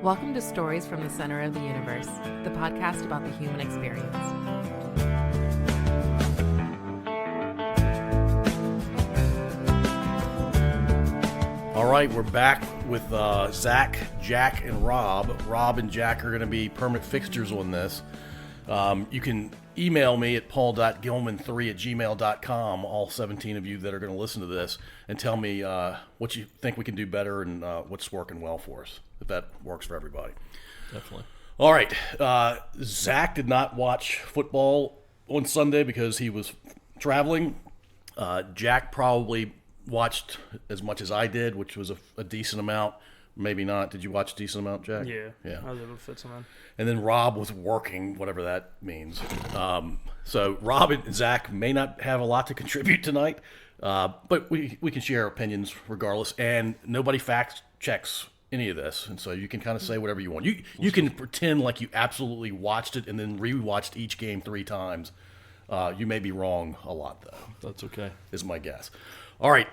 Welcome to Stories from the Center of the Universe, the podcast about the human experience. All right, we're back with Zach, Jack, and Rob. Rob and Jack are going to be permanent fixtures on this. You can email me at paul.gilman3@gmail.com, all 17 of you that are going to listen to this, and tell me what you think we can do better and what's working well for us, if that works for everybody. Definitely. All right. Zach did not watch football on Sunday because he was traveling. Jack probably watched as much as I did, which was a decent amount. Maybe not. Did you watch a decent amount, Jack? Yeah. Yeah. I was able to fit some in. And then Rob was working, whatever that means. So Rob and Zach may not have a lot to contribute tonight, but we can share opinions regardless. And nobody fact checks any of this, and so you can kind of say whatever you want. You can pretend like you absolutely watched it and then rewatched each game 3 times. You may be wrong a lot, though. That's okay. Is my guess. All right,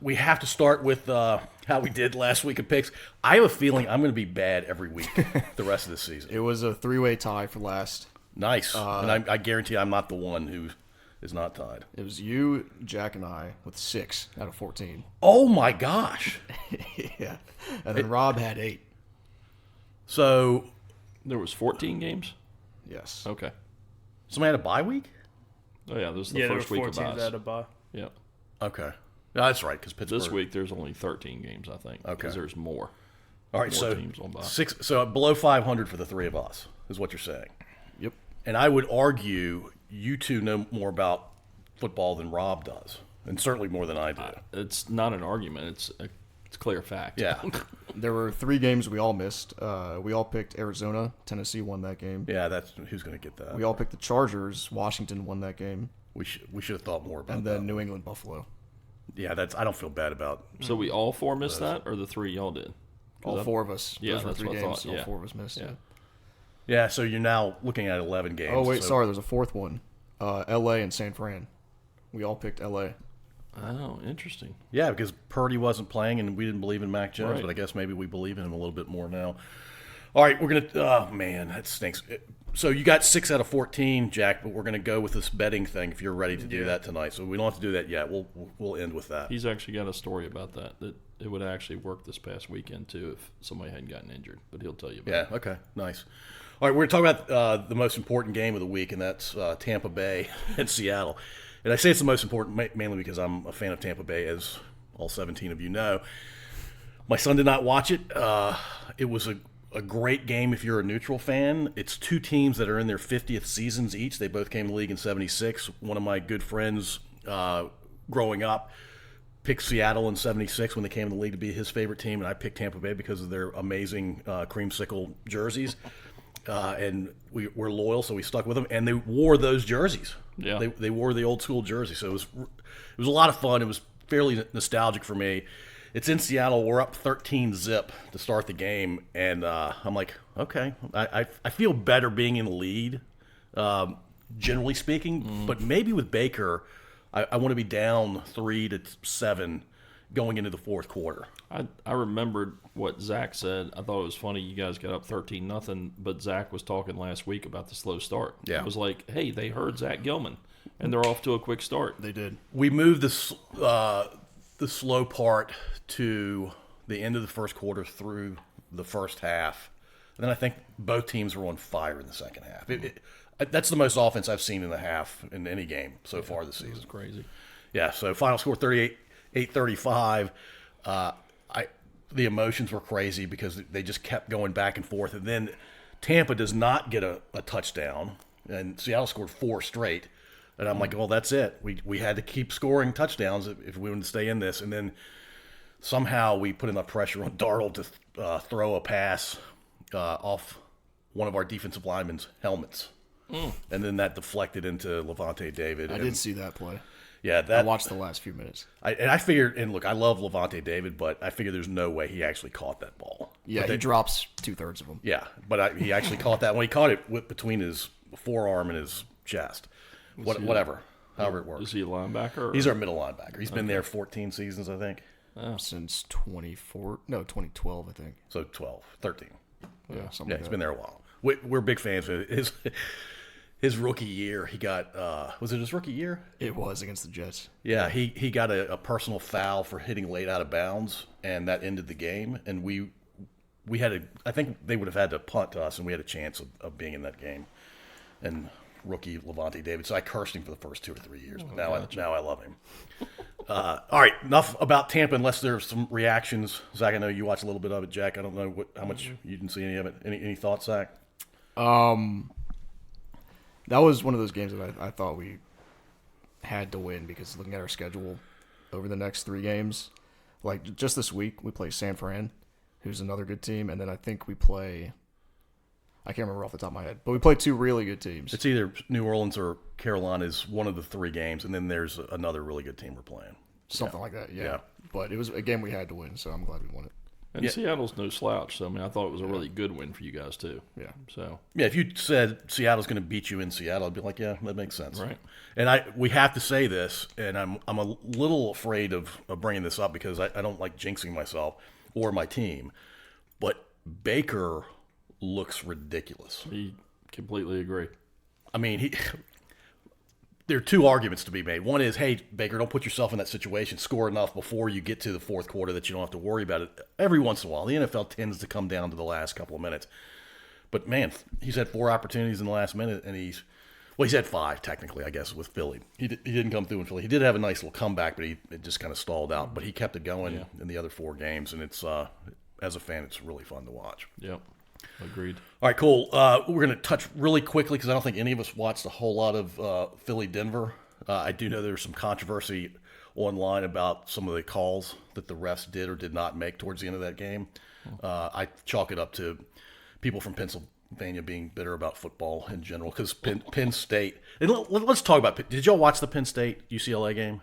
we have to start with how we did last week of picks. I have a feeling I'm going to be bad every week the rest of this season. It was a 3-way tie for last. Nice. And I guarantee I'm not the one who is not tied. It was you, Jack, and I with 6 out of 14. Oh, my gosh. Yeah. And then Rob had 8. So There was 14 games? Yes. Okay. somebody had a bye week? Oh, yeah, this is the Yeah, there were first week 4 of teams buys. that had a bye. Yeah. Okay. No, that's right, because Pittsburgh. This week, there's only 13 games, I think. Okay. Because there's more. All right, more so teams on bye. 6. So below 500 for the 3 of us is what you're saying. Yep. And I would argue you two know more about football than Rob does, and certainly more than I do. It's not an argument. It's clear fact. Yeah. There were 3 games we all missed. We all picked Arizona. Tennessee won that game. Yeah, that's who's going to get that. We all picked the Chargers. Washington won that game. We should have thought more about And that. then New England, Buffalo. Yeah, I don't feel bad about. So we all 4 missed that, or the 3 y'all did? All 4 of us. Yeah, Those were that's 3 what I games. thought, All yeah. 4 of us missed. Yeah. Yeah, so you're now looking at 11 games. Oh, wait, so- sorry. There's a 4th one. L.A. and San Fran. We all picked L.A. Oh, interesting. Yeah, because Purdy wasn't playing, and we didn't believe in Mac Jones, Right. but I guess maybe we believe in him a little bit more now. All right, we're going to – oh, man, that stinks. So you got 6 out of 14, Jack, but we're going to go with this betting thing if you're ready to do that tonight. So we don't have to do that yet. We'll end with that. He's actually got a story about that it would actually work this past weekend, too, if somebody hadn't gotten injured. But he'll tell you about it. Yeah, okay, nice. All right, we're going to talk about the most important game of the week, and that's Tampa Bay and Seattle. And I say it's the most important mainly because I'm a fan of Tampa Bay, as all 17 of you know. My son did not watch it. It was a great game if you're a neutral fan. It's 2 teams that are in their 50th seasons each. They both came to the league in 76. One of my good friends growing up picked Seattle in 76 when they came to the league to be his favorite team, and I picked Tampa Bay because of their amazing creamsicle jerseys. And we're loyal, so we stuck with them. And they wore those jerseys. Yeah. They wore the old school jersey, so it was a lot of fun. It was fairly nostalgic for me. It's in Seattle. We're up 13-0 to start the game, and I'm like, okay, I feel better being in the lead, generally speaking. But maybe with Baker, I want to be down 3-7 going into the 4th quarter. I remembered what Zach said. I thought it was funny you guys got up 13-0, but Zach was talking last week about the slow start. Yeah. It was like, hey, they heard Zach Gilman, and they're off to a quick start. They did. We moved the slow part to the end of the 1st quarter through the 1st half. And then I think both teams were on fire in the 2nd half. That's the most offense I've seen in a half in any game so far this season. It's crazy. Yeah, so final score 38-35. The emotions were crazy because they just kept going back and forth. And then Tampa does not get a touchdown, and Seattle scored 4 straight. And I'm like, well, that's it. We had to keep scoring touchdowns if we wanted to stay in this. And then somehow we put enough pressure on Darnold to throw a pass off one of our defensive linemen's helmets. And then that deflected into Levante David. I did see that play. Yeah, I watched the last few minutes. I figured, and look, I love Levante David, but I figured there's no way he actually caught that ball. Yeah, he drops 2/3 of them. Yeah, but he actually caught that when he caught it between his forearm and his chest. Whatever, however it works. Is he a linebacker? Or? He's our middle linebacker. He's been there 14 seasons, I think. Since 2012, I think. So 13. Yeah, something Yeah, like he's that. been there a while. We're big fans of his rookie year. He got was it his rookie year? It was against the Jets. Yeah, he got a personal foul for hitting late out of bounds, and that ended the game. And we had I think they would have had to punt to us, and we had a chance of being in that game. And rookie Levante David, so I cursed him for the first 2 or 3 years, but now I love him. All right, enough about Tampa. Unless there's some reactions, Zach. I know you watched a little bit of it. Jack, I don't know how much you didn't see any of it. Any thoughts, Zach? That was one of those games that I thought we had to win because looking at our schedule over the next 3 games, like just this week, we play San Fran, who's another good team, and then I think we play, I can't remember off the top of my head, but we play 2 really good teams. It's either New Orleans or Carolina is one of the 3 games, and then there's another really good team we're playing. Something like that, yeah. Yeah. But it was a game we had to win, so I'm glad we won it. And Seattle's no slouch, so I mean, I thought it was a really good win for you guys too. Yeah. So Yeah, if you said Seattle's going to beat you in Seattle, I'd be like, yeah, that makes sense. Right. And we have to say this, and I'm a little afraid of bringing this up because I don't like jinxing myself or my team, but Baker looks ridiculous. we completely agree. I mean, there are 2 arguments to be made. One is, hey, Baker, don't put yourself in that situation. Score enough before you get to the fourth quarter that you don't have to worry about it. Every once in a while, the NFL tends to come down to the last couple of minutes. But, man, he's had 4 opportunities in the last minute, and he's had 5, technically, I guess, with Philly. He didn't come through in Philly. He did have a nice little comeback, but it just kind of stalled out. But he kept it going in the other 4 games, and it's as a fan, it's really fun to watch. Yep. Agreed. All right, cool. We're going to touch really quickly because I don't think any of us watched a whole lot of Philly-Denver. I do know there's some controversy online about some of the calls that the refs did or did not make towards the end of that game. I chalk it up to people from Pennsylvania being bitter about football in general because Penn State. And let's talk about. Did y'all watch the Penn State UCLA game?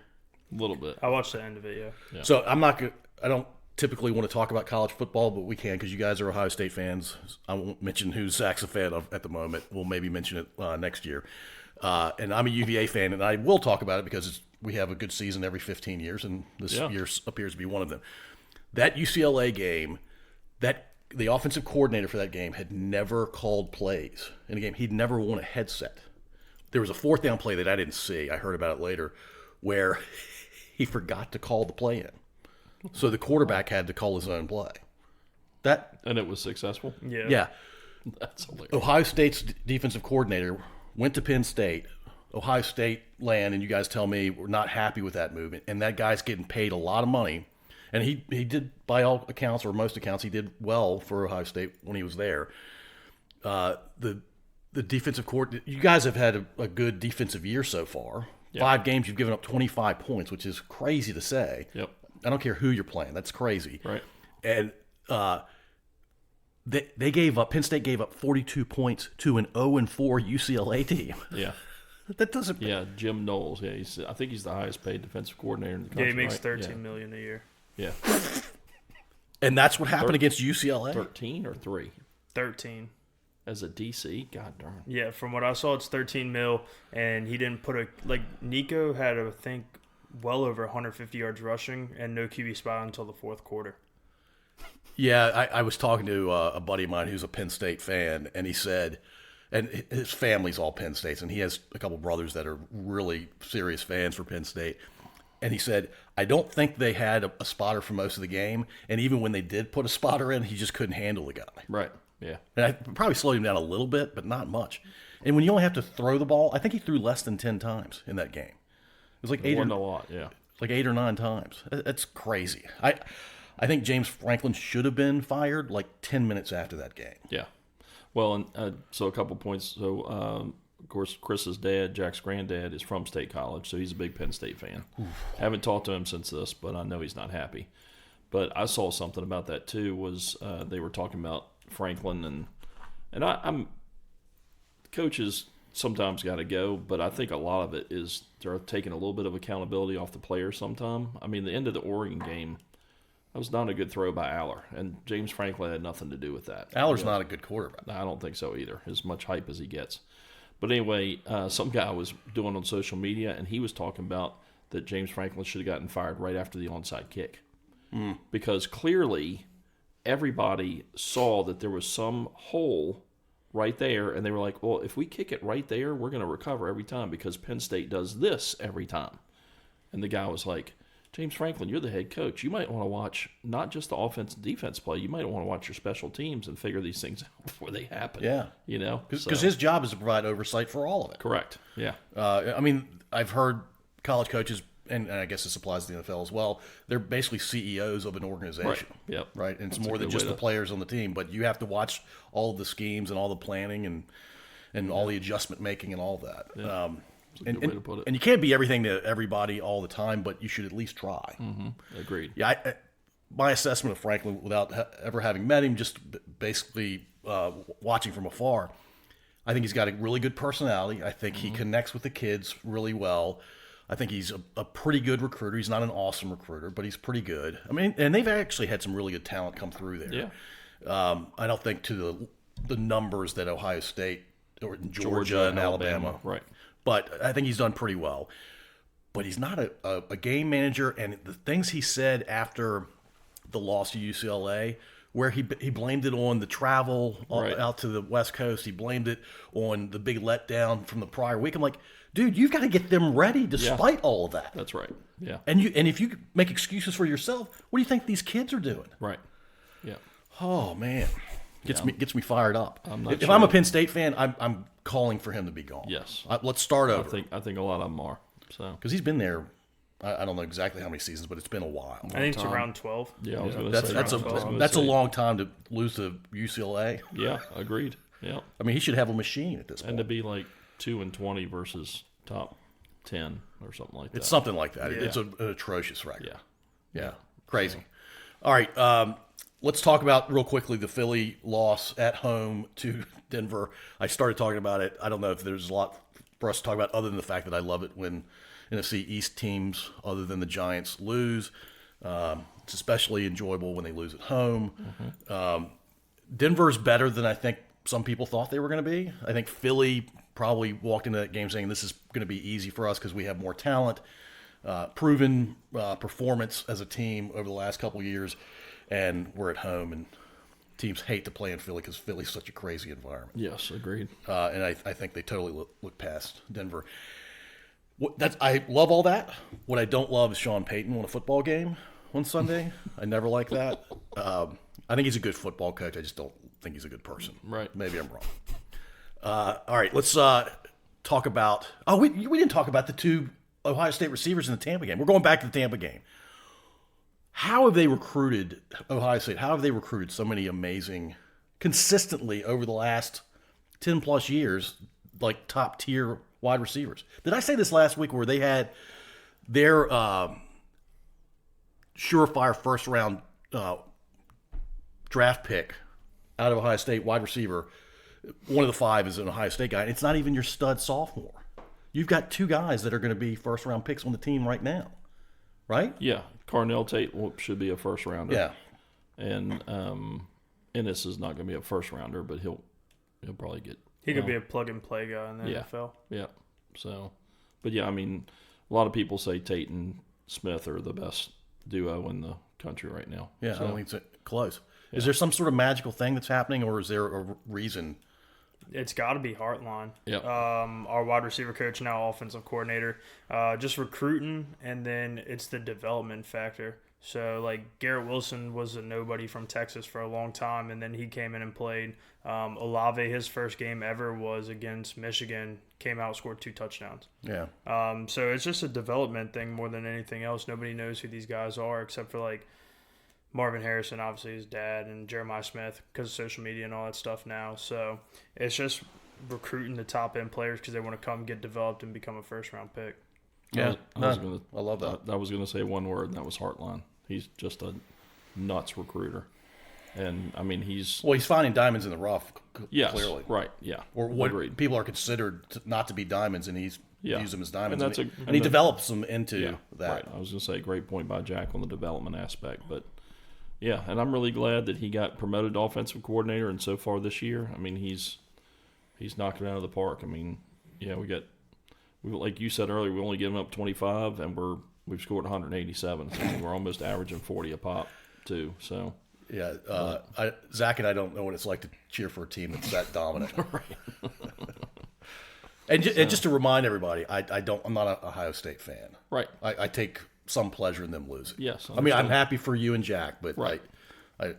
A little bit. I watched the end of it, yeah. So I don't typically want to talk about college football, but we can because you guys are Ohio State fans. I won't mention who Zach's a fan of at the moment. We'll maybe mention it next year. And I'm a UVA fan, and I will talk about it because we have a good season every 15 years, and this year appears to be one of them. That UCLA game, the offensive coordinator for that game had never called plays in a game. He'd never worn a headset. There was a 4th down play that I didn't see. I heard about it later, where he forgot to call the play in. So the quarterback had to call his own play. And it was successful? Yeah. That's hilarious. Ohio State's defensive coordinator went to Penn State. Ohio State land, and you guys tell me we're not happy with that move. And that guy's getting paid a lot of money. And he did, by all accounts, or most accounts, he did well for Ohio State when he was there. The defensive coordinator, you guys have had a good defensive year so far. Yep. 5 games, you've given up 25 points, which is crazy to say. Yep. I don't care who you're playing. That's crazy. Right. And they gave up. Penn State gave up 42 points to an 0-4 UCLA team. Yeah. That doesn't. Yeah, Jim Knowles. Yeah, I think he's the highest paid defensive coordinator in the country. Yeah, he makes right? $13 million a year. Yeah. And that's what happened against UCLA. 13 or 3 13. as a DC. God darn. Yeah, from what I saw, it's 13 mil, and he didn't put Nico had, I think, well over 150 yards rushing and no QB spot until the 4th quarter. Yeah, I was talking to a buddy of mine who's a Penn State fan, and he said, and his family's all Penn States, and he has a couple brothers that are really serious fans for Penn State. And he said, I don't think they had a spotter for most of the game, and even when they did put a spotter in, he just couldn't handle the guy. Right. Yeah. And I probably slowed him down a little bit, but not much. And when you only have to throw the ball, I think he threw less than 10 times in that game. It was like It wasn't a lot. Yeah. like 8 or 9 times. That's crazy. I think James Franklin should have been fired like 10 minutes after that game. Yeah. Well, and so a couple points. So, of course, Chris's dad, Jack's granddad, is from State College, so he's a big Penn State fan. Haven't talked to him since this, but I know he's not happy. But I saw something about that too. Was they were talking about Franklin and I'm coaches sometimes got to go, but I think a lot of it is they're taking a little bit of accountability off the players sometime. I mean, the end of the Oregon game, that was not a good throw by Aller, and James Franklin had nothing to do with that. Aller's not a good quarterback. I don't think so either, as much hype as he gets. But anyway, some guy was doing on social media, and he was talking about that James Franklin should have gotten fired right after the onside kick. Because clearly everybody saw that there was some hole right there, and they were like, well, if we kick it right there, we're going to recover every time because Penn State does this every time. And the guy was like, James Franklin, you're the head coach. You might want to watch not just the offense and defense play. You might want to watch your special teams and figure these things out before they happen. Yeah. You know? Because his job is to provide oversight for all of it. Correct. Yeah. I mean, I've heard college coaches, and I guess this applies to the NFL as well, they're basically CEOs of an organization. Right. Yep. Right? And it's That's a more than good just way the to- players on the team, but you have to watch all of the schemes and all the planning and all the adjustment making and all that. Yeah. That's a good way to put it. And you can't be everything to everybody all the time, but you should at least try. Agreed. Yeah, my assessment of Franklin, without ever having met him, just basically watching from afar, I think he's got a really good personality. I think he connects with the kids really well. I think he's a pretty good recruiter. He's not an awesome recruiter, but he's pretty good. I mean, and they've actually had some really good talent come through there. Yeah. I don't think to the numbers that Ohio State or Georgia and Alabama. Right. But I think he's done pretty well. But he's not a game manager, and the things he said after the loss to UCLA, where he blamed it on the travel Right. out to the West Coast, he blamed it on the big letdown from the prior week. I'm like, dude, you've got to get them ready despite all of that. That's right. Yeah. And if you make excuses for yourself, what do you think these kids are doing? Right. Yeah. Oh man, gets me fired up. If sure. I'm a Penn State fan, I'm calling for him to be gone. Yes. Let's start over. I think a lot of them are. So Because he's been there, I don't know exactly how many seasons, but it's been a while. I think it's around 12. yeah, I was going to That's say that's I was gonna a say- long time to lose to UCLA. Yeah, agreed. Yeah, I mean, he should have a machine at this and point. to be like 2-20 versus top 10 or something like that. It's something like that. Yeah. It's an atrocious record. Yeah. Yeah, crazy. All right, let's talk about real quickly the Philly loss at home to Denver. I started talking about it. I don't know if there's a lot for us to talk about other than the fact that I love it when NFC East teams, other than the Giants, lose. It's especially enjoyable when they lose at home. Denver's better than I think some people thought they were going to be. I think Philly probably walked into that game saying this is going to be easy for us because we have more talent, proven performance as a team over the last couple of years, and we're at home. And teams hate to play in Philly because Philly's such a crazy environment. Yes, agreed. And I think they totally look past Denver. I love all that. What I don't love is Sean Payton won a football game on Sunday. I never like that. I think he's a good football coach. I just don't think he's a good person. Right. Maybe I'm wrong. All right, let's talk about. Oh, we didn't talk about the two Ohio State receivers in the Tampa game. We're going back to the Tampa game. How have they recruited Ohio State? How have they recruited so many amazing, consistently over the last 10 plus years, like top tier wide receivers? Did I say this last week where they had their surefire first round draft pick out of Ohio State wide receiver? One of the five is an Ohio State guy. And it's not even your stud sophomore. You've got two guys that are going to be first round picks on the team right now, right? Yeah, Carnell Tate should be a first rounder. Yeah. And Ennis is not going to be a first rounder, but he'll probably get. He could be a plug and play guy in the Yeah. NFL. Yeah. So, but yeah, I mean, a lot of people say Tate and Smith are the best duo in the country right now. Yeah, So, I don't think it's close. Is there some sort of magical thing that's happening, or is there a reason? It's got to be Heartline. Yep. Our wide receiver coach, now offensive coordinator, just recruiting, and then it's the development factor. So, like, Garrett Wilson was a nobody from Texas for a long time, and then he came in and played. Olave, his first game ever was against Michigan, came out, scored 2 touchdowns. Yeah. So it's just a development thing more than anything else. Nobody knows who these guys are except for, like, Marvin Harrison, obviously his dad, and Jeremiah Smith because of social media and all that stuff now. So it's just recruiting the top-end players because they want to come get developed and become a first-round pick. Yeah. I love that. I was going to say one word, and that was Heartline. He's just a nuts recruiter. And, I mean, he's Well, he's finding diamonds in the rough, yes, clearly. right, yeah. Or what Agreed. people are considered not to be diamonds, and he's Yeah. views them as diamonds. And that's and, a- and he develops them into Yeah, that. right. I was going to say, great point by Jack on the development aspect. But, yeah, and I'm really glad that he got promoted to offensive coordinator, and so far this year, I mean, he's knocked it out of the park. I mean, yeah, like you said earlier, we only given up 25, and we've scored 187. So we're almost averaging 40 a pop, too. So, Yeah, Zach and I don't know what it's like to cheer for a team that's that dominant. And just to remind everybody, I'm not an Ohio State fan. Right. I take some pleasure in them losing. Yes, I mean, I'm understood. happy for you and Jack, but Right. I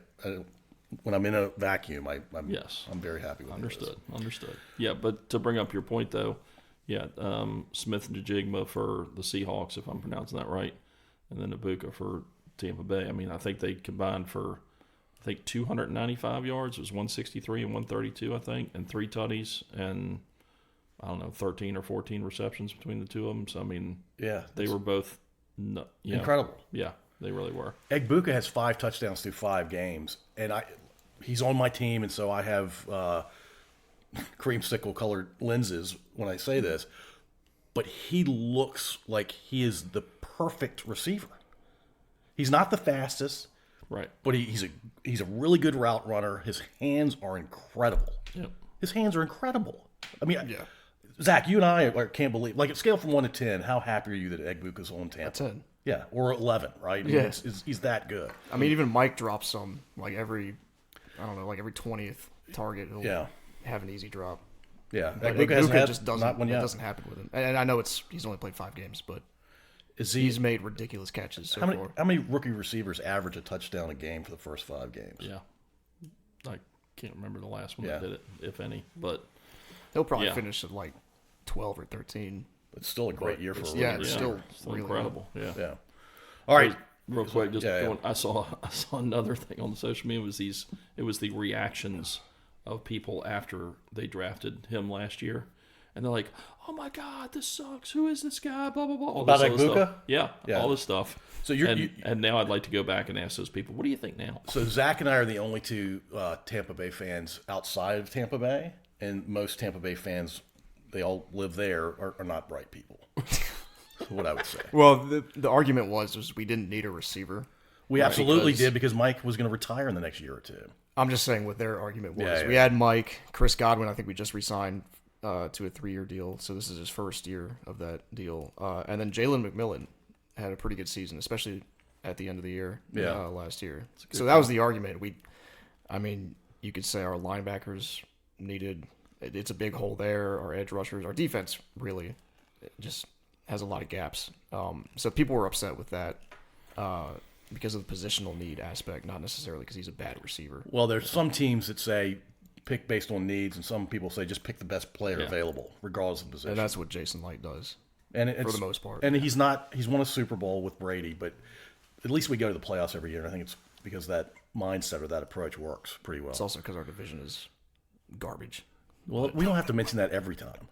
when I'm in a vacuum, Yes. I'm very happy with Understood. Yeah, but to bring up your point though, yeah, Smith Njigma for the Seahawks, if I'm pronouncing that right, and then Ibuka for Tampa Bay. I mean, I think they combined for 295 yards. It was 163 and 132, I think, and 3 tutties and I don't know 13 or 14 receptions between the two of them. So I mean, Yeah, they were both incredible. Yeah, they really were. Egbuka has 5 touchdowns through 5 games, and he's on my team, and so I have creamsicle colored lenses when I say this, but he looks like he is the perfect receiver. He's not the fastest, Right. but he's a really good route runner. His hands are incredible. Yep. His hands are incredible. I mean, Yeah. Zach, you and I can't believe, like, at scale from 1 to 10, how happy are you that Egbuka's on Tampa? That's 10. Yeah, or 11, right? I mean, Yeah. he's that good. I mean, even Mike drops some, like every 20th target, he'll Yeah. have an easy drop. Yeah, But Egbuka hasn't had just not one it yet. doesn't happen with him. And I know he's only played 5 games, but Is he's made ridiculous catches so how far. many rookie receivers average a touchdown a game for the first 5 games? Yeah. I can't remember the last one Yeah. that did it, if any, but He'll probably Yeah. finish at like 12 or 13. It's still a great year for a rookie. Yeah, it's receiver. still really incredible. Yeah. Yeah. All right. Real quick, just Yeah, yeah. going, I saw another thing on the social media. It was the reactions of people after they drafted him last year, and they're like, "Oh my God, this sucks. Who is this guy?" Blah blah blah. All About this other Egbuka? stuff. Yeah, Yeah. all this stuff. So you're- and, you- and now I'd like to go back and ask those people, "What do you think now?" So Zach and I are the only 2 Tampa Bay fans outside of Tampa Bay, and most Tampa Bay fans, they all live there, are not bright people. That's what I would say. Well, the argument was we didn't need a receiver. We absolutely because- did because Mike was going to retire in the next year or 2. I'm just saying what their argument was. Yeah, We yeah. had Mike, Chris Godwin. I think we just re-signed to a 3-year deal, so this is his first year of that deal. And then Jalen McMillan had a pretty good season, especially at the end of the year last year. So that was the argument. I mean, you could say our linebackers needed. It's a big hole there. Our edge rushers, our defense really just has a lot of gaps. So people were upset with that. Because of the positional need aspect, not necessarily because he's a bad receiver. Well, there's some teams that say pick based on needs, and some people say just pick the best player Yeah. available, regardless of position. And that's what Jason Light does. And it's, for the most part. And he's won a Super Bowl with Brady, but at least we go to the playoffs every year. And I think it's because that mindset or that approach works pretty well. It's also because our division is garbage. Well, we don't have to mention that every time.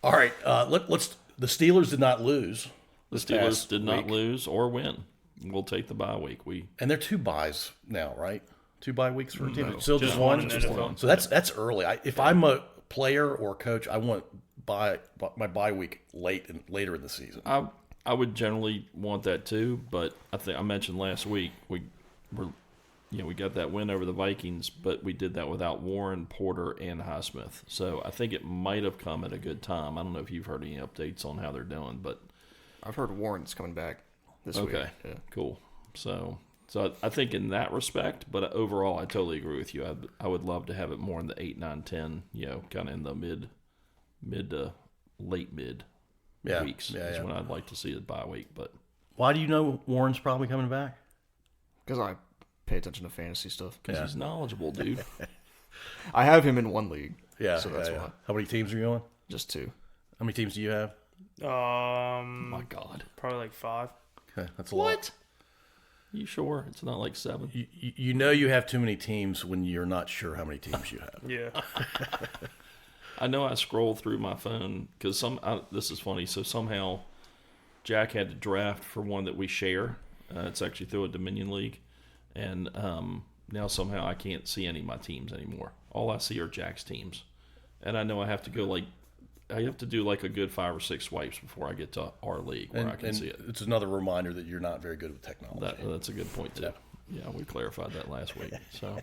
All right, let's. The Steelers did not lose. The this Steelers past did not week. lose or win. We'll take the bye week. And they're 2 buys now, right? 2 bye weeks for a team. Still just just one one. in the NFL. So that's early. If I'm a player or a coach, I want my bye week later in the season. I would generally want that too, but I think I mentioned last week we got that win over the Vikings, but we did that without Warren, Porter, and Highsmith. So I think it might have come at a good time. I don't know if you've heard any updates on how they're doing, but I've heard Warren's coming back this week. okay, Yeah. cool. So I think in that respect, but overall, I totally agree with you. I would love to have it more in the 8, 9, 10, kind of in the mid to late mid weeks is when I'd like to see the bye week. But Why do you know Warren's probably coming back? Because I pay attention to fantasy stuff. because he's knowledgeable, dude. I have him in one league. Yeah, So that's yeah. why. How many teams are you on? Just 2. How many teams do you have? My God, Probably like 5. Okay, that's a lot. You sure it's not like 7? You know you have too many teams when you're not sure how many teams you have. Yeah. I know I scroll through my phone because this is funny. So somehow Jack had to draft for one that we share. It's actually through a Dominion League. And now somehow I can't see any of my teams anymore. All I see are Jack's teams. And I know I have to go I have to do like a good 5 or 6 swipes before I get to our league where I can see it. It's another reminder that you're not very good with technology. That's a good point too. Yeah, we clarified that last week. So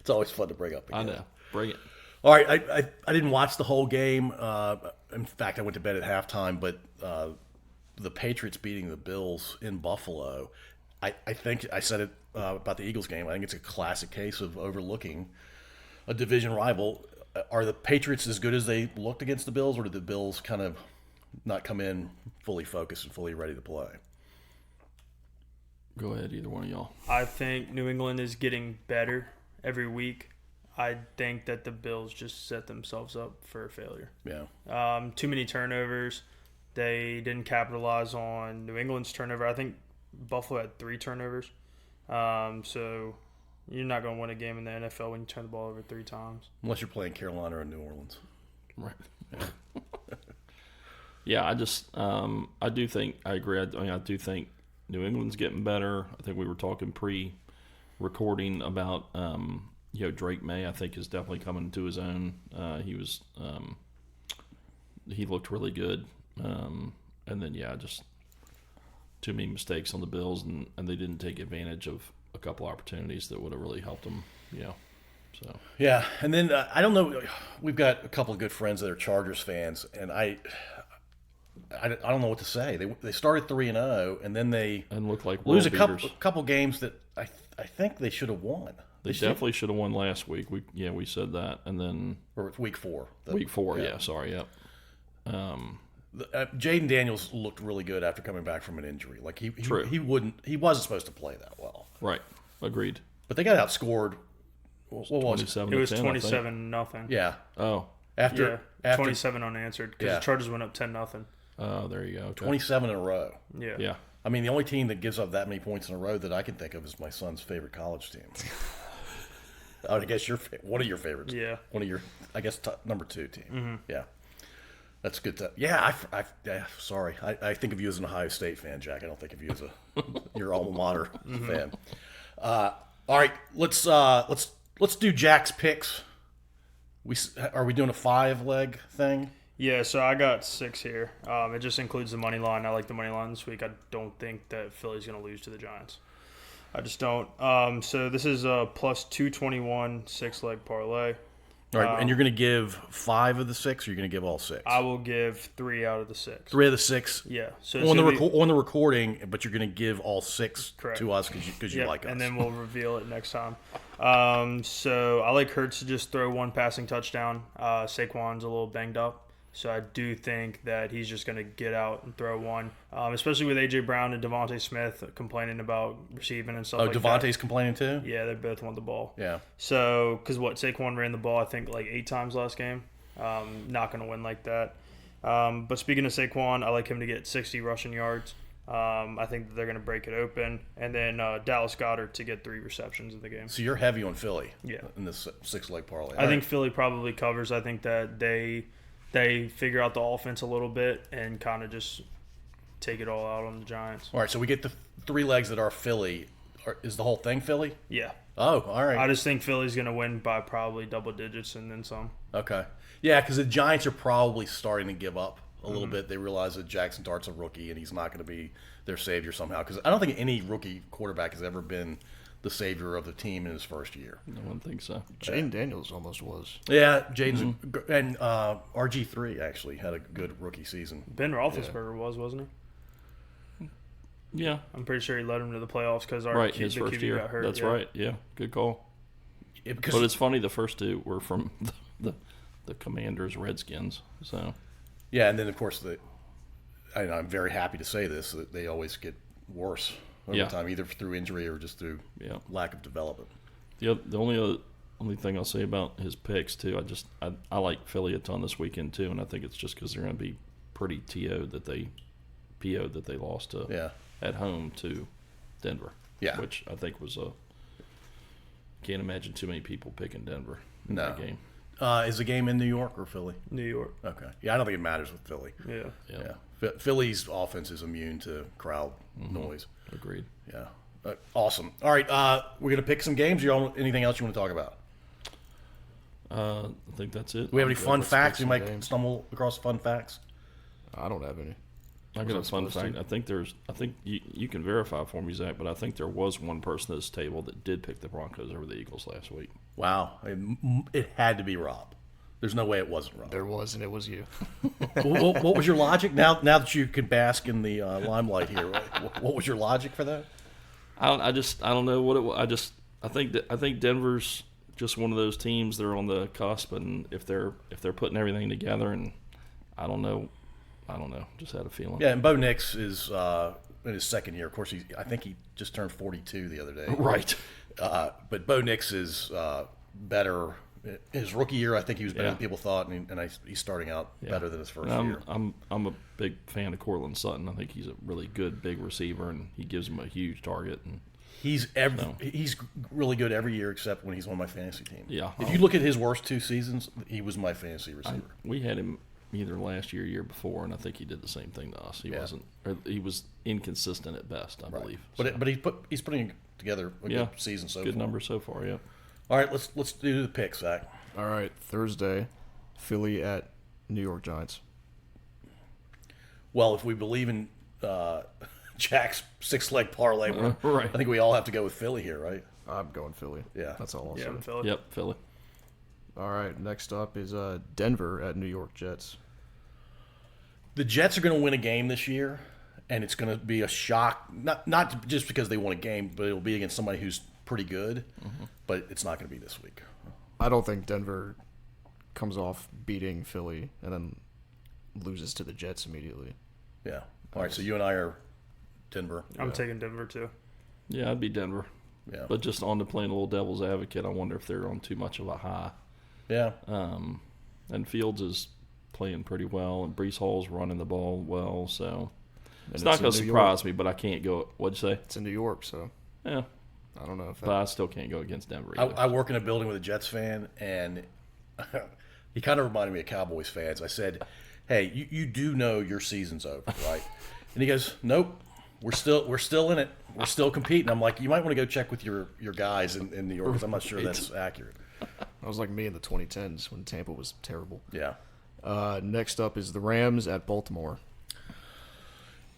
It's always fun to bring up again. I know. Bring it. All right, I didn't watch the whole game. In fact, I went to bed at halftime, but the Patriots beating the Bills in Buffalo, I think I said it about the Eagles game. I think it's a classic case of overlooking a division rival. Are the Patriots as good as they looked against the Bills, or did the Bills kind of not come in fully focused and fully ready to play? Go ahead, either one of y'all. I think New England is getting better every week. I think that the Bills just set themselves up for a failure. Yeah. Too many turnovers. They didn't capitalize on New England's turnover. I think Buffalo had 3 turnovers. So you're not going to win a game in the NFL when you turn the ball over 3 times. Unless you're playing Carolina or New Orleans. Right. Yeah, I do think, I agree. I do think New England's getting better. I think we were talking pre-recording about, Drake May, I think, is definitely coming to his own. He looked really good. And then, just too many mistakes on the Bills, and they didn't take advantage of a couple opportunities that would have really helped them, So Yeah, and then I don't know. We've got a couple of good friends that are Chargers fans, and I don't know what to say. They started 3-0, and then they look like lose a world couple games that I think they should have won. They definitely should have won last week. We said that, and then Or week 4. week 4. Yeah, sorry. Yep. Jaden Daniels looked really good after coming back from an injury. Like he wasn't supposed to play that well. Right. Agreed. But they got outscored. What was it? 27 It was to 10, I think. 27-0. Yeah. Oh. After 27 unanswered because Yeah. the Chargers went up 10-0. Oh, there you go. Okay. 27 in a row. Yeah. Yeah. I mean, the only team that gives up that many points in a row that I can think of is my son's favorite college team. I guess one of your favorites. Yeah. One of your, I guess, number 2 team. Mm-hmm. Yeah. That's good. Yeah, sorry. I think of you as an Ohio State fan, Jack. I don't think of you as your alma mater fan. All right, let's do Jack's picks. Are we doing a 5-leg thing? Yeah, so I got 6 here. It just includes the money line. I like the money line this week. I don't think that Philly's going to lose to the Giants. I just don't. So this is a plus 221 6-leg parlay. All right, and you're going to give 5 of the 6, or you're going to give all 6? I will give 3 out of the 6. 3 of the 6 Yeah. So on the recording, but you're going to give all 6 Correct. to us because you like us. And then we'll reveal it next time. So I like Hurts to just throw 1 passing touchdown. Saquon's a little banged up. So I do think that he's just going to get out and throw 1, especially with A.J. Brown and Devontae Smith complaining about receiving and stuff like that. Oh, Devontae's complaining too? Yeah, they both want the ball. Yeah. So, because Saquon ran the ball, I think, like 8 times last game. Not going to win like that. But speaking of Saquon, I like him to get 60 rushing yards. I think that they're going to break it open. And then Dallas Goedert to get 3 receptions in the game. So you're heavy on Philly in this 6-leg parlay. I think Philly probably covers. I think that they figure out the offense a little bit and kind of just take it all out on the Giants. All right, so we get the 3 legs that are Philly. Is the whole thing Philly? Yeah. Oh, all right. I just think Philly's going to win by probably double digits and then some. Okay. Yeah, because the Giants are probably starting to give up a little bit. They realize that Jackson Dart's a rookie and he's not going to be their savior somehow. Because I don't think any rookie quarterback has ever been the savior of the team in his first year. No one thinks so. Jaden Daniels almost was. Yeah, Jaden's and RG3 actually had a good rookie season. Ben Roethlisberger wasn't he? Yeah. I'm pretty sure he led him to the playoffs because His first year. got hurt. That's right. Yeah. Good call. Because But it's funny, the first 2 were from the Commanders, Redskins. So yeah, and then of course I'm very happy to say this, that they always get worse over time, either through injury or just through lack of development. the only thing I'll say about his picks too, I like Philly a ton this weekend too, and I think it's just because they're going to be pretty PO'd that they lost to at home to Denver. Yeah, which I think was can't imagine too many people picking Denver in No. that game. Is the game in New York or Philly? New York. Okay. Yeah, I don't think it matters with Philly. Yeah. Yeah. Philly's offense is immune to crowd noise. Agreed. Yeah. Awesome. All right. We're going to pick some games. Anything else you want to talk about? I think that's it. Do we have any fun let's facts? pick You some might games. stumble across fun facts. I don't have any. I got a fun fact. I think you can verify for me, Zach, but I think there was one person at this table that did pick the Broncos over the Eagles last week. Wow. It had to be Rob. There's no way it wasn't Rob. There was, and it was you. What was your logic? Now that you can bask in the limelight here, what was your logic for that? I don't know what it was. I think Denver's just one of those teams. They're on the cusp, and if they're putting everything together, and I don't know, just had a feeling. Yeah, and Bo Nix is in his second year. Of course, I think he just turned 42 the other day. Right. But Bo Nix is better. His rookie year, I think he was better than people thought, and he's starting out better than his first year. I'm a big fan of Cortland Sutton. I think he's a really good big receiver, and he gives him a huge target. And He's really good every year except when he's on my fantasy team. Yeah. If you look at his worst 2 seasons, he was my fantasy receiver. we had him either last year or year before, and I think he did the same thing to us. He was inconsistent at best, I believe. But he's putting together a good season so far. Good number so far. Yeah. All right, let's do the picks, Zach. All right, Thursday, Philly at New York Giants. Well, if we believe in Jack's 6-leg parlay, right. I think we all have to go with Philly here, right? I'm going Philly. Yeah. That's all I'll Yeah, say. I'm Philly. Yep. Philly. All right, next up is Denver at New York Jets. The Jets are going to win a game this year, and it's going to be a shock. Not just because they won a game, but it'll be against somebody who's pretty good. But it's not going to be this week. I don't think Denver comes off beating Philly and then loses to the Jets immediately. Yeah. All right. So you and I are Denver. I'm taking Denver too. Yeah, I'd be Denver. Yeah. But just on to playing a little devil's advocate, I wonder if they're on too much of a high. Yeah. And Fields is playing pretty well, and Brees Hall's running the ball well, so And it's not going to in New surprise York. me. But I can't go. What'd you say? It's in New York, so Yeah, I don't know if but I still can't go against Denver. I, Either. I work in a building with a Jets fan, and he kind of reminded me of Cowboys fans. I said, "Hey, you do know your season's over, right?" And he goes, "Nope, we're still in it. We're still competing." I'm like, "You might want to go check with your guys in New York because I'm not sure that's accurate." That was like me in the 2010s when Tampa was terrible. Yeah. Next up is the Rams at Baltimore.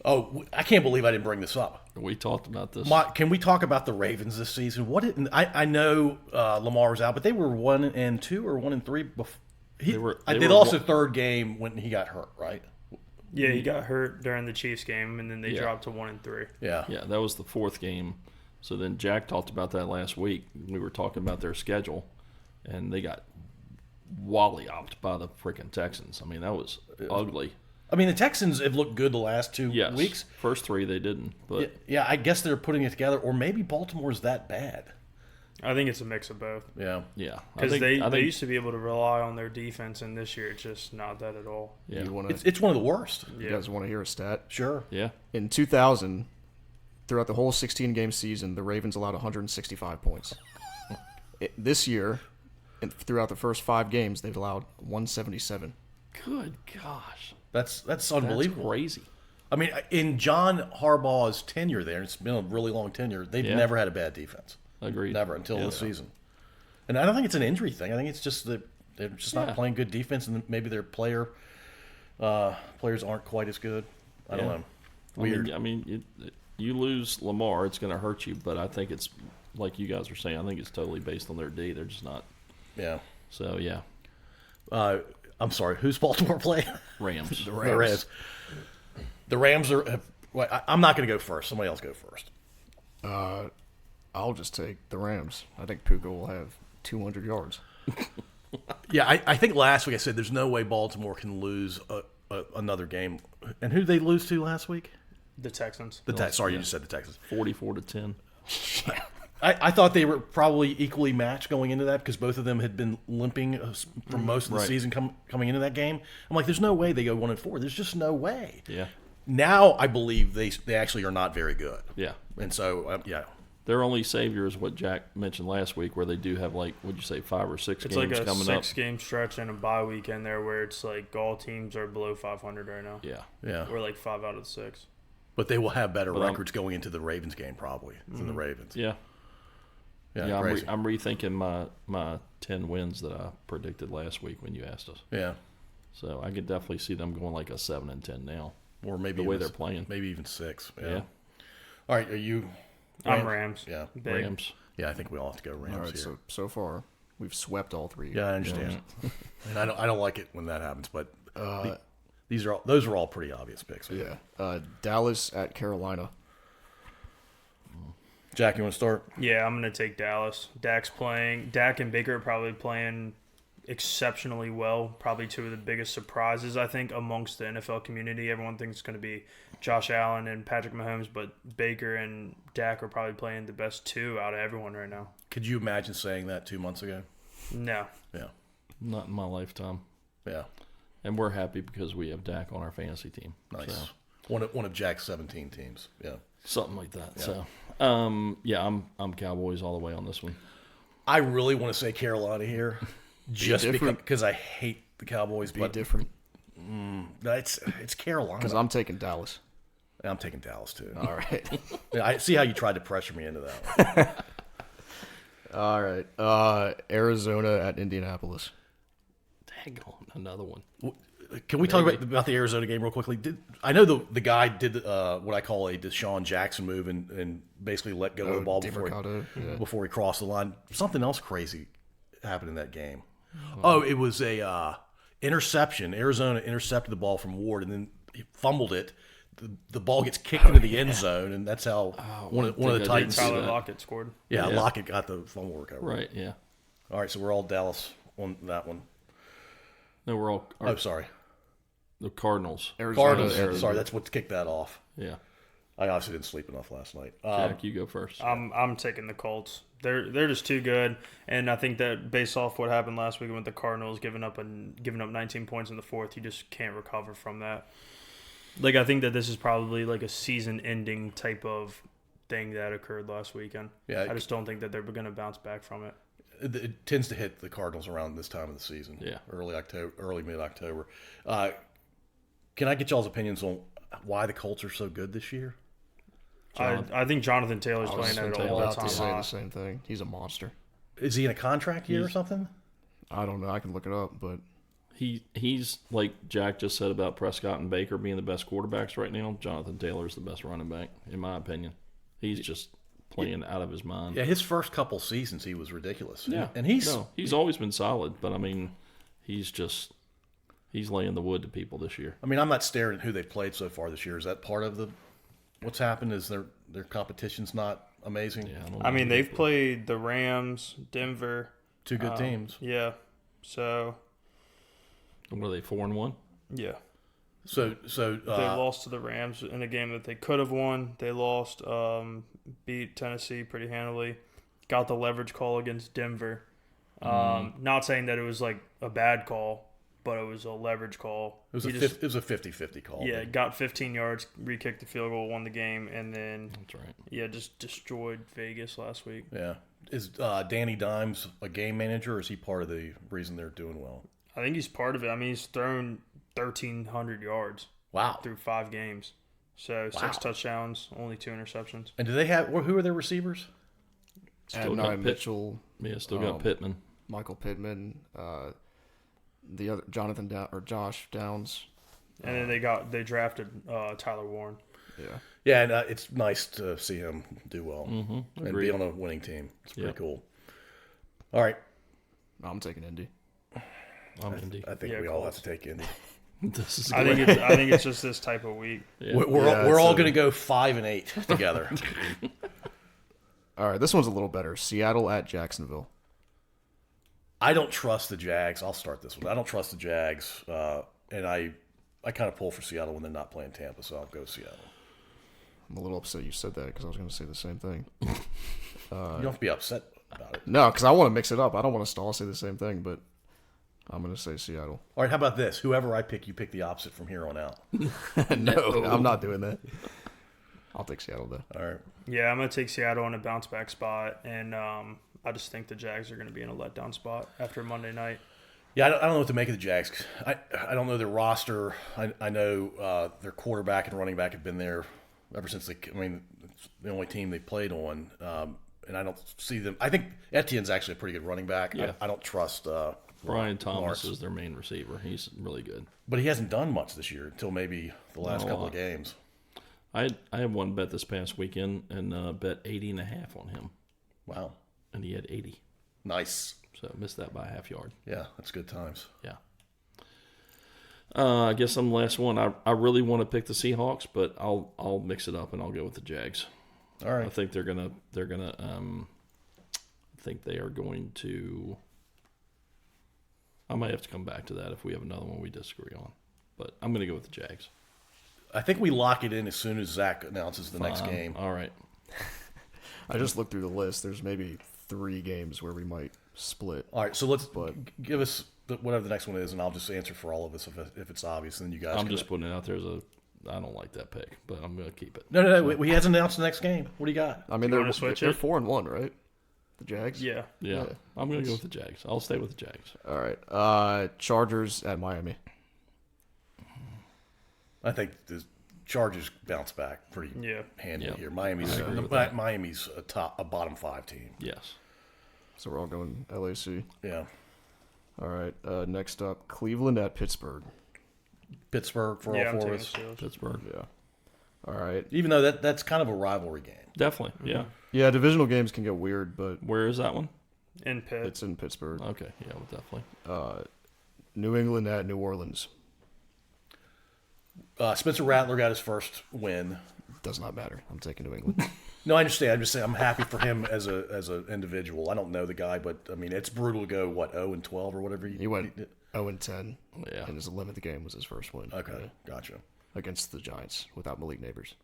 Oh, I can't believe I didn't bring this up. We talked about this. Can we talk about the Ravens this season? I know Lamar was out, but they were 1-2 or 1-3 before. They were lost the third game when he got hurt, right? Yeah, he got hurt during the Chiefs game, and then they Yeah. dropped to 1-3. Yeah. Yeah, that was the fourth game. So then Jack talked about that last week. We were talking about their schedule, and they got walloped by the freaking Texans. I mean, that was ugly. I mean, the Texans have looked good the last 2 Yes. weeks. First three they didn't, but Yeah, I guess they're putting it together, or maybe Baltimore's that bad. I think it's a mix of both. Yeah. yeah, Because they used to be able to rely on their defense, and this year it's just not that at all. yeah, You want It's one of the worst. You guys want to hear a stat? Sure. yeah. In 2000, throughout the whole 16-game season, the Ravens allowed 165 points. This year, throughout the first 5 games, they've allowed 177. Good gosh, That's unbelievable. that's crazy. I mean, in John Harbaugh's tenure there, it's been a really long tenure, they've Yeah. never had a bad defense. Agreed. Never until Yeah. this season. And I don't think it's an injury thing. I think it's just that they're just not Yeah. playing good defense, and maybe their players aren't quite as good. I don't Yeah. know. Weird. I mean, you lose Lamar, it's going to hurt you. But I think it's like you guys were saying. I think it's totally based on their D. They're just not. Yeah. So yeah, I'm sorry. Who's Baltimore play? Rams. The Rams. The Rams are. Well, I'm not going to go first. Somebody else go first. I'll just take the Rams. I think Puka will have 200 yards. Yeah, I think last week I said there's no way Baltimore can lose another game. And who did they lose to last week? The Texans. Sorry, you just said the Texans. 44-10. I thought they were probably equally matched going into that because both of them had been limping for most of the Right. season coming into that game. I'm like, there's no way they go 1-4. There's just no way. Yeah, Now I believe they actually are not very good. yeah. And so, yeah. Their only savior is what Jack mentioned last week, where they do have what'd you say, 5 or 6 It's games like a coming up. 6-game stretch and a bye week in there where it's like all teams are below 500 right now. Yeah, Yeah. Or like 5 out of the 6. But they will have better But I'm- records going into the Ravens game probably than the Ravens. yeah. Yeah, I'm crazy. rethinking my 10 wins that I predicted last week when you asked us. Yeah. So I could definitely see them going like a 7-10 now. Or maybe The way even- they're playing. Maybe even 6. Yeah. Yeah. All right, are you I'm Rams. Yeah. Big. Rams. Yeah, I think we all have to go Rams All right, here. so far we've swept all 3. Yeah, I understand. And I don't like it when that happens, but those are all pretty obvious picks. Yeah. Dallas at Carolina. Jack, you want to start? Yeah, I'm going to take Dallas. Dak and Baker are probably playing exceptionally well. Probably two of the biggest surprises, I think, amongst the NFL community. Everyone thinks it's going to be Josh Allen and Patrick Mahomes, but Baker and Dak are probably playing the best two out of everyone right now. Could you imagine saying that 2 months ago? No. Yeah. Not in my lifetime. Yeah. And we're happy because we have Dak on our fantasy team. Nice. So, One of Jack's 17 teams. Yeah. something like that. Yeah. So, I'm Cowboys all the way on this one. I really want to say Carolina here, just different. because I hate the Cowboys, Be but different. it's Carolina. Because I'm taking Dallas. I'm taking Dallas too. All right. Yeah, I see how you tried to pressure me into that one. All right. Arizona at Indianapolis. Dang on, another one. Can we talk about the Arizona game real quickly? I know the guy did what I call a Deshaun Jackson move and basically let go of the ball before he crossed the line. Something else crazy happened in that game. Oh, it was a interception. Arizona intercepted the ball from Ward and then he fumbled it. The ball gets kicked into the end zone, and that's how one of the Titans. Tyler Lockett scored. Yeah, Yeah. Lockett got the fumble recovery. Right, yeah. All right, so we're all Dallas on that one. No, we're all Oh, sorry. the Cardinals. Arizona. Cardinals. Arizona. Sorry, that's what kicked that off. Yeah. I obviously didn't sleep enough last night. Jack, you go first. I'm taking the Colts. They're just too good, and I think that based off what happened last week with the Cardinals giving up 19 points in the fourth, you just can't recover from that. Like, I think that this is probably like a season-ending type of thing that occurred last weekend. Yeah. I just don't think that they're going to bounce back from it. It tends to hit the Cardinals around this time of the season. Yeah. Early mid-October. Can I get y'all's opinions on why the Colts are so good this year? I think Jonathan Taylor's I was playing at an about all-time to say the high. same thing. He's a monster. Is he in a contract year or something? I don't know. I can look it up, but He's like Jack just said about Prescott and Baker being the best quarterbacks right now. Jonathan Taylor's the best running back, in my opinion. He's just playing out of his mind. Yeah, his first couple seasons he was ridiculous. Yeah. And he's he's always been solid, but I mean, he's laying the wood to people this year. I mean, I'm not staring at who they've played so far this year. Is that part of what's happened? Is their competition's not amazing? Yeah, don't I know mean, who they've they played the Rams, Denver. Two good teams. Yeah. So, What are they, 4-1? yeah. So They lost to the Rams in a game that they could have won. They lost, beat Tennessee pretty handily. Got the leverage call against Denver. Not saying that it was like a bad call, but it was a leverage call. it was He a just- 50-50 call. Yeah, got 15 yards, re-kicked the field goal, won the game, and then That's right. just destroyed Vegas last week. Yeah. Is Danny Dimes a game manager, or is he part of the reason they're doing well? I think he's part of it. I mean, he's thrown 1,300 yards Wow. through 5 games. So 6 touchdowns, only 2 interceptions. And do they have who are their receivers? Still Adonai got Pitt. Mitchell, Yeah, still got Pittman. Michael Pittman, the other Josh Downs. And then they drafted Tyler Warren. Yeah. Yeah, and it's nice to see him do well and Agreed. be on a winning team. It's pretty Yep. cool. All right, I'm taking Indy. I'm Indy. I think Yeah, we all have Colts. to take Indy. This is I great. think it's just this type of week. Yeah. We're all going to go 5-8 together. All right, this one's a little better. Seattle at Jacksonville. I don't trust the Jags. I'll start this one. I don't trust the Jags, and I kind of pull for Seattle when they're not playing Tampa, so I'll go Seattle. I'm a little upset you said that because I was going to say the same thing. You don't have to be upset about it. No, because I want to mix it up. I don't want to stall say the same thing, but I'm going to say Seattle. All right, how about this? Whoever I pick, you pick the opposite from here on out. No, I'm not doing that. I'll take Seattle, though. All right. Yeah, I'm going to take Seattle in a bounce back spot, and I just think the Jags are going to be in a letdown spot after Monday night. Yeah, I don't know what to make of the Jags. I don't know their roster. I know their quarterback and running back have been there ever since it's the only team they played on. And I don't see them. I think Etienne's actually a pretty good running back. Yeah. I don't trust Brian Thomas Lawrence. is their main receiver. He's really good. But he hasn't done much this year until maybe the last Not a couple lot. of games. I had one bet this past weekend and bet 80.5 on him, Wow. and he had 80. Nice. So missed that by a half yard. Yeah, that's good times. Yeah. I guess I'm the last one. I really want to pick the Seahawks, but I'll mix it up and I'll go with the Jags. All right. I think they're gonna I think they are going to. I might have to come back to that if we have another one we disagree on, but I'm gonna go with the Jags. I think we lock it in as soon as Zach announces the next Fine. game. All right. I just looked through the list. There's maybe 3 games where we might split. All right, so let's But- give us whatever the next one is, and I'll just answer for all of us if it's obvious, and then you guys. I'm can- just putting it out there as I don't like that pick, but I'm gonna keep it. No. He hasn't announced the next game. What do you got? I mean, You they're wanna switch they're it? 4-1, right? The Jags. Yeah. Yeah, Yeah. I'm gonna go with the Jags. I'll stay with the Jags. All right. Chargers at Miami. I think the Chargers bounce back pretty Yeah. handily Yeah. here. Miami's I agree with that. Miami's a bottom 5 team. Yes. So we're all going LAC. Yeah, All right. Next up, Cleveland at Pittsburgh. Pittsburgh for Yeah, all I'm 4 taking of the us. Steelers. Pittsburgh. Yeah. All right. Even though that's kind of a rivalry game. Definitely. Yeah. Yeah, divisional games can get weird, but Where is that one? In Pitt. it's in Pittsburgh. Okay. Yeah, well, definitely. New England at New Orleans. Spencer Rattler got his first win. Does not matter. I'm taking New England. No, I understand. I'm just saying I'm happy for him as an individual. I don't know the guy, but I mean it's brutal to go 0-12 or whatever. He went 0-10. Yeah. And his 11th game was his first win. Okay, gotcha. Against the Giants without Malik Neighbors.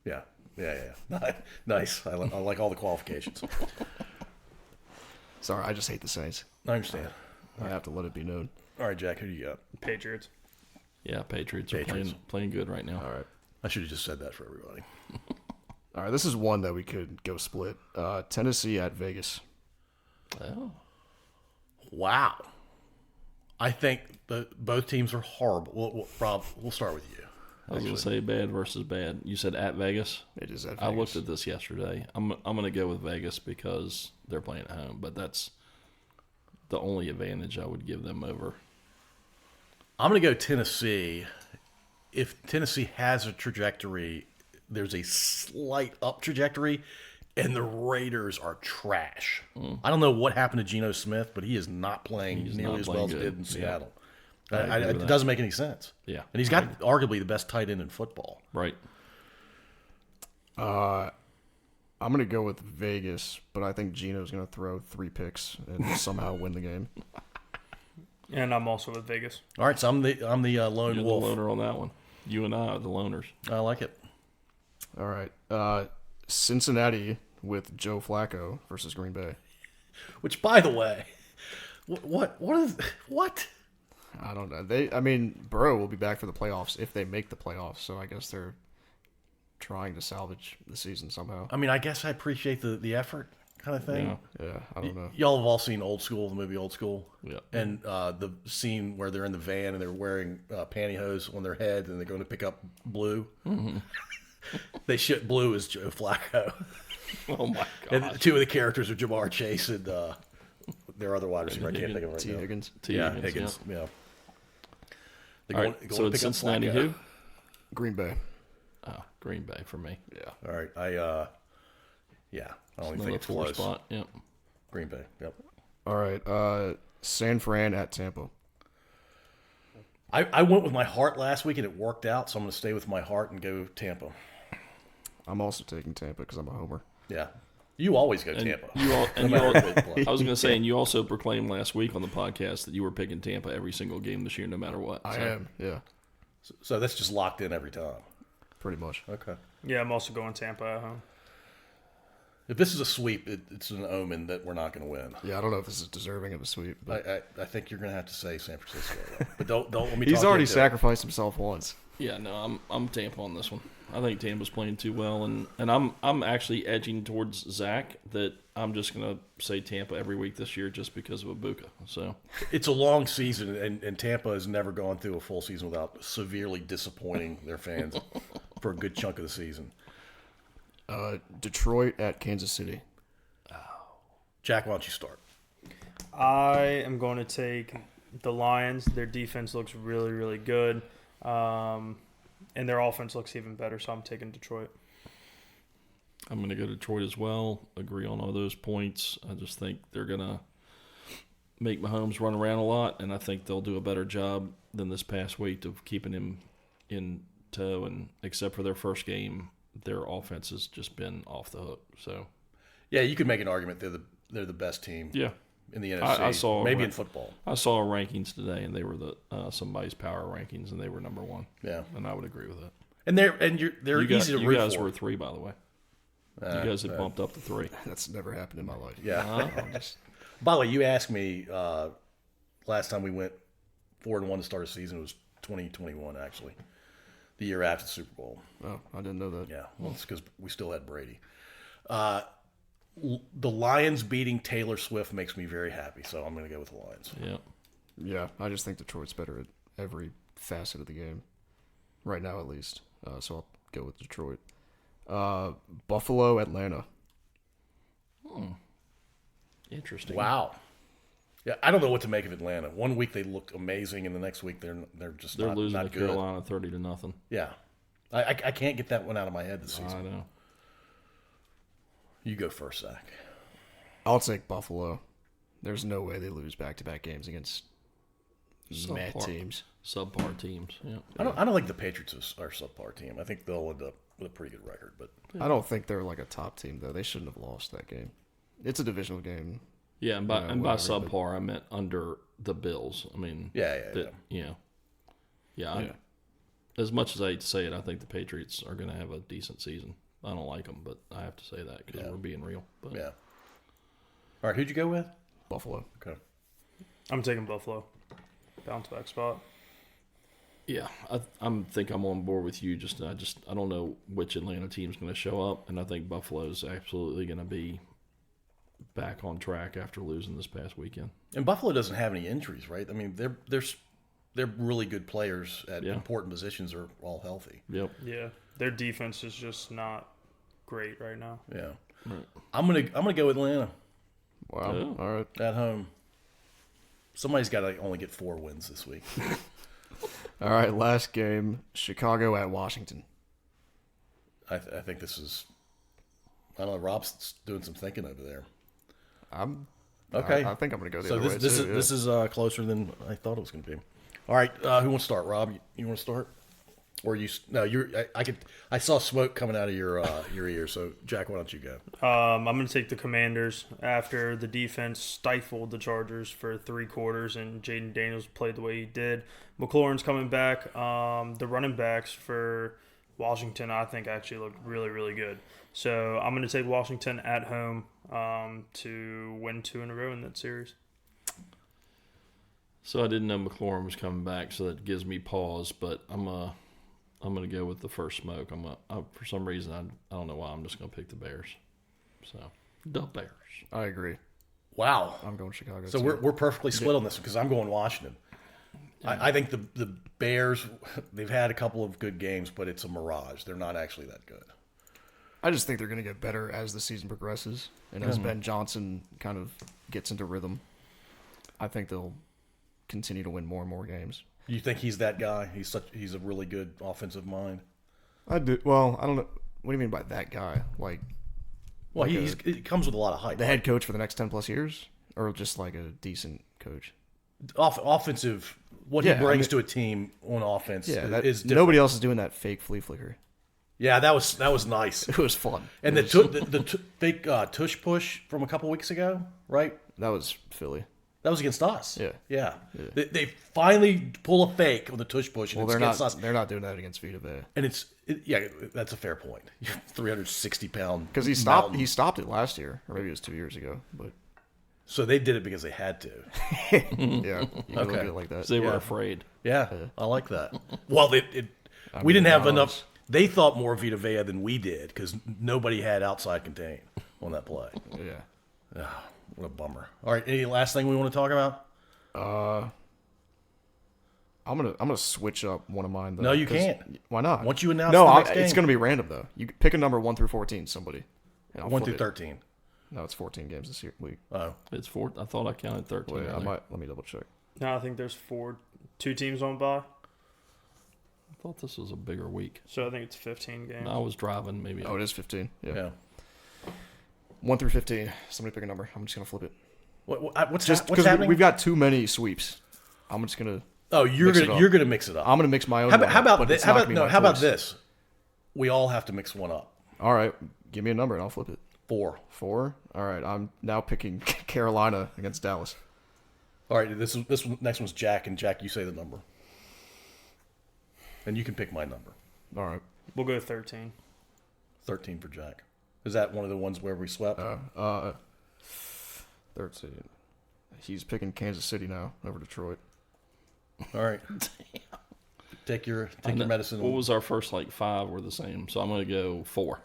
Yeah. Nice. I like all the qualifications. Sorry, I just hate the Saints. I understand. I have to let it be known. All right, Jack, who do you got? Patriots. Yeah. Patriots are Patriots. playing good right now. All right. I should have just said that for everybody. All right, this is one that we could go split. Tennessee at Vegas. Oh. Wow. I think both teams are horrible. Rob, we'll start with you. I was gonna say bad versus bad. You said at Vegas. It is at Vegas. I looked at this yesterday. I'm gonna go with Vegas because they're playing at home, but that's the only advantage I would give them over. I'm going to go Tennessee. If Tennessee has a trajectory, there's a slight up trajectory, and the Raiders are trash. I don't know what happened to Geno Smith, but he is not playing He's nearly not as well as he playing did in good. Seattle. I agree with It that. doesn't make any sense. Yeah. And he's got arguably the best tight end in football. Right. I'm going to go with Vegas, but I think Geno's going to throw 3 picks and somehow win the game. And I'm also with Vegas. All right, so I'm the lone You're wolf. the loner on that one. You and I are the loners. I like it. All right. Cincinnati with Joe Flacco versus Green Bay. Which, by the way, what? I don't know. I mean, Burrow will be back for the playoffs if they make the playoffs, so I guess they're trying to salvage the season somehow. I mean, I guess I appreciate the effort kind of thing. Yeah. Yeah, I don't know. Y'all have all seen Old School, the movie Old School. Yeah. And the scene where they're in the van and they're wearing pantyhose on their head and they're going to pick up Blue. Mm-hmm. They shit Blue as Joe Flacco. Oh my And god. two of the characters are Jamar Chase and their other wide receiver. I can't think of it T. right now. Higgins. Yeah, Higgins. Yeah. They're All going- right. going So to it's pick up Cincinnati Flacco. who? Green Bay. Oh, Green Bay for me. Yeah. All right. I don't even think Another it's 4 close. spot. Yep. Green Bay. Yep. All right. San Fran at Tampa. I went with my heart last week and it worked out, so I'm going to stay with my heart and go Tampa. I'm also taking Tampa because I'm a homer. Yeah. You always go And Tampa. you all, and No you all, matter who they play. I was going to say, and you also proclaimed last week on the podcast that you were picking Tampa every single game this year, no matter what. I So, am. Yeah. So that's just locked in every time. Pretty much. Okay. Yeah, I'm also going Tampa at home. If this is a sweep, it's an omen that we're not going to win. Yeah, I don't know if this is deserving of a sweep, but I think you're going to have to say San Francisco, though. But don't let me. he's talk you already into it. sacrificed himself once. Yeah, no, I'm Tampa on this one. I think Tampa's playing too well, and I'm actually edging towards Zach that I'm just going to say Tampa every week this year just because of Ibuka. So It's a long season, and Tampa has never gone through a full season without severely disappointing their fans for a good chunk of the season. Detroit at Kansas City. Jack, why don't you start? I am going to take the Lions. Their defense looks really, really good. And their offense looks even better, so I'm taking Detroit. I'm going to go Detroit as well. Agree on all those points. I just think they're going to make Mahomes run around a lot, and I think they'll do a better job than this past week of keeping him in tow. And except for their first game, their offense has just been off the hook. So Yeah, you could make an argument they're the best team yeah, in the NFC. I saw maybe in football. I saw rankings today, and they were somebody's power rankings, and they were number 1. Yeah, And I would agree with that. and they're You easy to you root guys for. were 3, by the way. You guys had bumped up to 3. That's never happened in my life. Yeah. I'm just- By the way, you asked me last time we went 4-1 to start a season. It was 2021, actually, the year after the Super Bowl. oh, I didn't know that. Yeah, well, it's because we still had Brady. The Lions beating Taylor Swift makes me very happy, so I'm going to go with the Lions. Yeah. Yeah, I just think Detroit's better at every facet of the game, right now at least. So I'll go with Detroit. Buffalo, Atlanta. Interesting. Wow. Yeah, I don't know what to make of Atlanta. One week they looked amazing, and the next week they're just They're not, losing not to good. Carolina 30-0. Yeah, I can't get that one out of my head this I season. know. You go first, Zach. I'll take Buffalo. There's no way they lose back-to-back games against meh Subpar. teams. Subpar teams. Yeah. I don't think the Patriots are a subpar team. I think they'll end up with a pretty good record, but I don't think they're like a top team though. They shouldn't have lost that game. It's a divisional game. Yeah, and by Yeah, and by whatever, but- subpar I meant under the Bills. I mean, yeah. you know, yeah. Yeah. As much as I hate to say it, I think the Patriots are going to have a decent season. I don't like them, but I have to say that because we're being real. But Yeah. All right, who'd you go with? Buffalo. Okay. I'm taking Buffalo. Bounce back spot. yeah, I'm think I'm on board with you. I don't know which Atlanta team's going to show up, and I think Buffalo's absolutely going to be back on track after losing this past weekend. And Buffalo doesn't have any injuries, right? I mean, they're really good players at Yeah. important positions are all healthy. Yep. Yeah, their defense is just not great right now. Yeah. Right. I'm gonna go Atlanta Wow. Yeah. All right. at home. Somebody's got to only get 4 wins this week. All right. Last game: Chicago at Washington. I think this is. I don't know. Rob's doing some thinking over there. I'm Okay. I think I'm going to go the So other way this too, is yeah. this is closer than I thought it was going to be. All right, who wants to start? Rob, you want to start, or you? No, you're. I saw smoke coming out of your ear. So Jack, why don't you go? I'm going to take the Commanders after the defense stifled the Chargers for 3 quarters and Jaden Daniels played the way he did. McLaurin's coming back. The running backs for Washington, I think, actually look really, really good. So I'm going to take Washington at home to win 2 in a row in that series. So I didn't know McLaurin was coming back, so that gives me pause. But I'm gonna go with the first smoke. For some reason I don't know why I'm just gonna pick the Bears. So the Bears. I agree. Wow. I'm going Chicago. So too. we're perfectly split on this because I'm going Washington. I think the Bears, they've had a couple of good games, but it's a mirage. They're not actually that good. I just think they're going to get better as the season progresses, and as Ben Johnson kind of gets into rhythm, I think they'll continue to win more and more games. You think he's that guy? He's a really good offensive mind. I do. Well, I don't know. What do you mean by that guy? Like Well, Like he comes with a lot of hype. the head coach for the next 10 plus years, or just like a decent coach? Offensive, what Yeah, he I brings mean- to a team on offense Yeah, that, is different. nobody else is doing that fake flea flicker. Yeah, that was nice. It was fun. And It the was- fake tush push from a couple weeks ago, right? that was Philly. That was against us. Yeah. Yeah. They finally pull a fake on the tush push, and Well, it's they're against not. us. They're not doing that against Vita Vea And yeah, that's a fair point. 360-pound. because he stopped. He stopped it last year, or maybe it was 2 years ago. But So they did it because they had to. yeah, you can look Okay. at it like that. They were afraid. Yeah, I like that. Well, we didn't have enough. They thought more Vita Vea than we did because nobody had outside contain on that play. Yeah. What a bummer. All right, any last thing we want to talk about? I'm gonna switch up one of mine. Though, No, you 'cause- can't. Why not? Once you announce no, the next it's game. gonna be random though. You pick a number 1 through 14. Somebody. And I'll 1 flip through it. 13. No, it's 14 games this week. Oh, It's 4. I thought I counted 13. Wait, I earlier. might. Let me double check. No, I think there's 2 teams on bye. I thought this was a bigger week. So I think it's 15 games. I was driving. Maybe. Oh, it is 15. Yeah. yeah. 1 through 15. Somebody pick a number. I'm just gonna flip it. What's Just what's because happening? we've got too many sweeps. I'm just gonna. Oh, mix it up. you're gonna mix it up. I'm gonna mix my own. How one about up, but this? it's How not about gonna be no? my How about choice. this? we all have to mix one up. All right, give me a number and I'll flip it. 4. 4. All right, I'm now picking Carolina against Dallas. All right, next one's Jack, and Jack, you say the number, and you can pick my number. All right. We'll go 13. 13 for Jack. Is that one of the ones where we swept? 13. He's picking Kansas City now over Detroit. All right. Take your medicine. What was our first 5 were the same? So I'm going to go 4.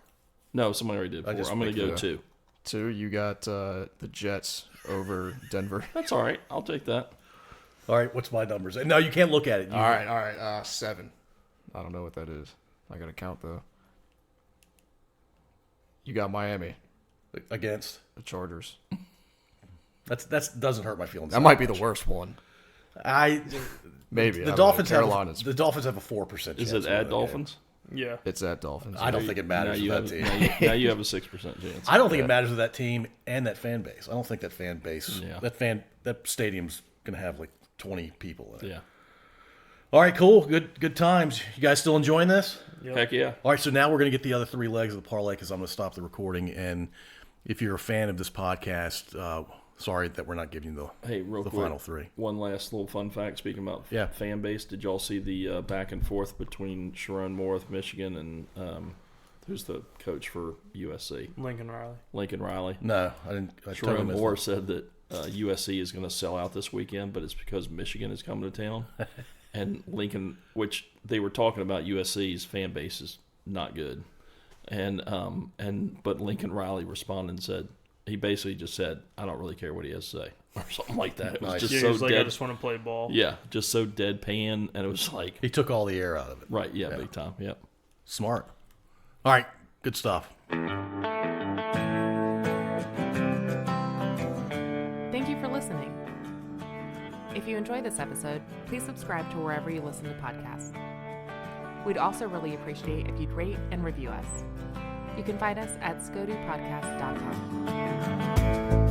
No, somebody already did 4. I'm going to go 2. 2. You got the Jets over Denver. That's all right. I'll take that. All right, what's my numbers? No, you can't look at it. All right. 7. I don't know what that is. I got to count though. You got Miami Against? the Chargers. That's doesn't hurt my feelings. That might be the worst one. Maybe The Dolphins Carolina's. have a 4% chance. Is it at Dolphins? Yeah. It's at Dolphins. I don't think it matters with that team. Now you have a 6% chance. I don't think it matters with that team and that fan base. I don't think that fan base, Yeah. that stadium's going to have 20 people in it. Yeah. All right, cool. Good times. You guys still enjoying this? Yep. Heck yeah. All right, so now we're going to get the other 3 legs of the parlay because I'm going to stop the recording. And if you're a fan of this podcast, sorry that we're not giving you Hey, real the quick, final 3. one last little fun fact. Speaking about Yeah. fan base, did y'all see the back and forth between Sharon Moore of Michigan and who's the coach for USC? Lincoln Riley. Lincoln Riley. No, I didn't. I totally Sharon missed Moore that. said that USC is going to sell out this weekend, but it's because Michigan is coming to town. And Lincoln, which they were talking about, USC's fan base is not good. But Lincoln Riley responded and said, he basically just said, I don't really care what he has to say, or something like that. It was Nice. just Yeah, so he was like, dead. I just want to play ball. Yeah, just so deadpan, and it was like, He took all the air out of it. right, yeah, big time, yep. Smart. All right, good stuff. Thank you for listening. If you enjoyed this episode, please subscribe to wherever you listen to podcasts. We'd also really appreciate if you'd rate and review us. You can find us at scodupodcast.com.